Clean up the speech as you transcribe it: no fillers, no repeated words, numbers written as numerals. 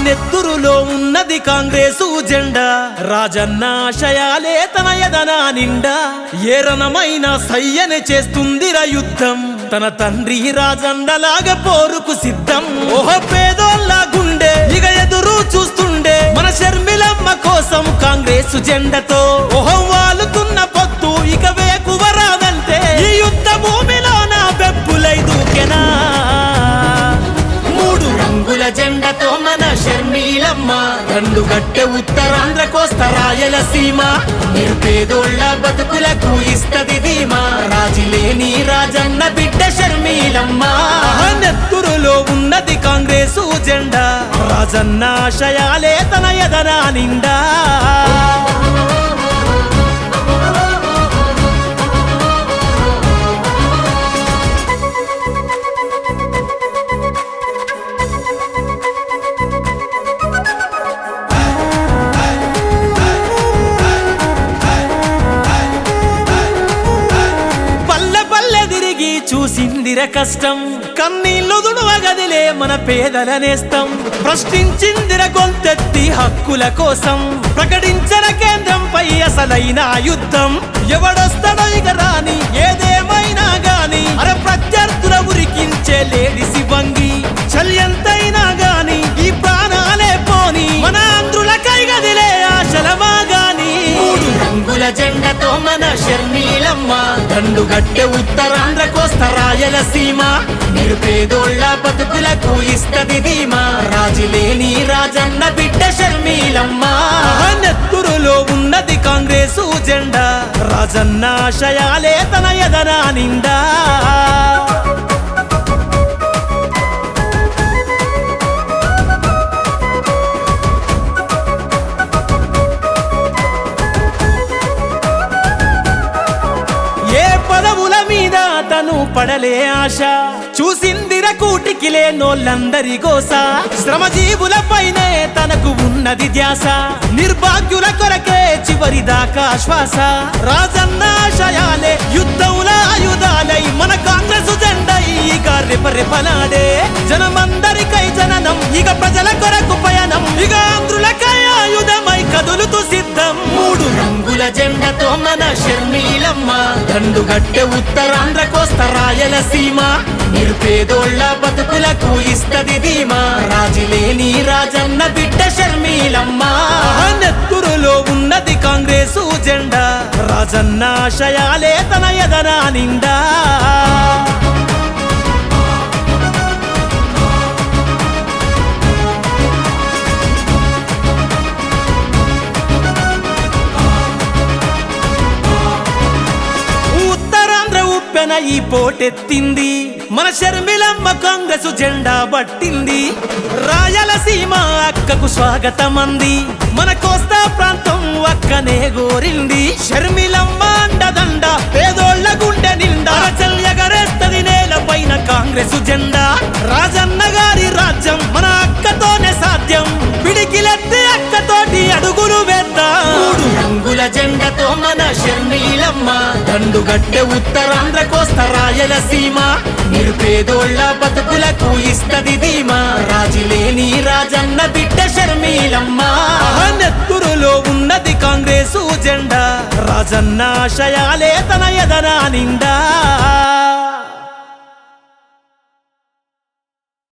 నెత్తురులో ఉన్నది కాంగ్రెసు జెండా, రాజన్న ఆశయాలే తన ఎదన నిండా. ఏరణమైన సయ్యనే చేస్తుందిరా యుద్ధం, తన తండ్రి రాజన్నలాగా పోరుకు సిద్ధం. ఓహ పేదోళ్ళ గుండె ఇక ఎదురు చూస్తుండే మన షర్మిలమ్మ కోసం కాంగ్రెసు జెండతో. ఓహం వాలుతున్న పొత్తు ఇక వేకువరాదంటే ఈ యుద్ధ భూమిలో నా బెప్పులై దూకెనా. మూడు రంగుల జెండతో మన షర్మిలమ్మ దండుగట్టె ఉత్తరాంధ్ర కోస్తా రాయలసీమ. నిరుపేదోళ్ళ బతుకులకు ఇస్తది ధీమా, రాజులేని రాజన్న బిడ్డ షర్మిలమ్మ. నెత్తురులో ఉన్నది కాంగ్రెసు జెండా, రాజన్న ఆశయాలే తన ఎదన నిండా. చూసిందిర కష్టం, కన్నీళ్లు దుడవగదిలే మన పేదల నేస్తం. ప్రశ్నించిందిర గొంతెత్తి హక్కుల కోసం, ప్రకటించిన కేంద్రంపై అసలైన యుద్ధం. ఎవడొస్తాడో ఇక రాని ఏదేమైనా గాని, అర ప్రత్యర్థుల ఉరికించే లేడిసి వంగి. చల్యంతైనా గాని ఈ ప్రాణాలే పోని, మన ఆంధ్రులకై గదిలే ఆశలమా గాని. మూడు రంగుల జెండతో మన షర్మిలమ్మ దండుగట్టె ఉత్తరాంధ్ర కోస్తా రాయలసీమ. నిరుపేదోళ్ళ బతుకులకు ఇస్తది ధీమా, రాజులేని రాజన్న బిడ్డ షర్మిలమ్మ. నెత్తురులో ఉన్నది కాంగ్రెసు జెండా, రాజన్న ఆశయాలే తన ఎదన నిండా. పదవుల మీద తను పడలే ఆశ, చూసిందిర కూటికిలే నోళ్ళందరి గోస. శ్రమజీవుల పైనే తనకు ఉన్నది ధ్యాస, నిర్భాగ్యుల కొరకే చివరి దాకా శ్వాస. రాజన్న ఆశయాలే యుద్ధముల ఆయుధాలై మన కాంగ్రెసు జెండా ఇక రెపరెపలాడే. జనమందరికై జననం, ఇక ప్రజల కొరకు పయనం, ఇక ఆంధ్రులకై ఆయుధమై కదులుతూ సిద్ధం. మూడు రంగుల జెండతో మన షర్మిలమ్మ దండుగట్టె ఉత్తరాంధ్ర కోస్తా రాయలసీమ. నిరుపేదోళ్ళ బతుకులకు ఇస్తది ధీమా, రాజులేని రాజన్న బిడ్డ షర్మిలమ్మ. నెత్తురులో ఉన్నది కాంగ్రెసు జెండా, రాజన్న ఆశయాలే తన ఎదన నిండా. ఈ పోటెత్తింది మన షర్మిలమ్మ కాంగ్రెసు జెండా పట్టింది. రాయలసీమ అక్కకు స్వాగతం అంది, మన కోస్తా ప్రాంతం అక్కనే గోరింది. షర్మిలమ్మ అండదండ పేదోళ్ళ గుండె నిండా, చల్యగరేస్తది నేలపైన కాంగ్రెసు జెండా. రాజన్న గారి రాజ్యం మన అక్కతోనే సాధ్యం, పిడికిలెత్తి అక్కతోటి అడుగులు వేద్దాం. మూడు రంగుల జెండతో మన షర్మిలమ్మ దండుగట్టె ఉత్తరాంధ్ర కోస్తా రాయలసీమ. నిరుపేదోళ్ళ బతుకులకు ఇస్తది ధీమా, రాజులేని రాజన్న బిడ్డ షర్మిలమ్మ. నెత్తురులో ఉన్నది కాంగ్రెసు జెండా, రాజన్న ఆశయాలే తన ఎదన నిండా.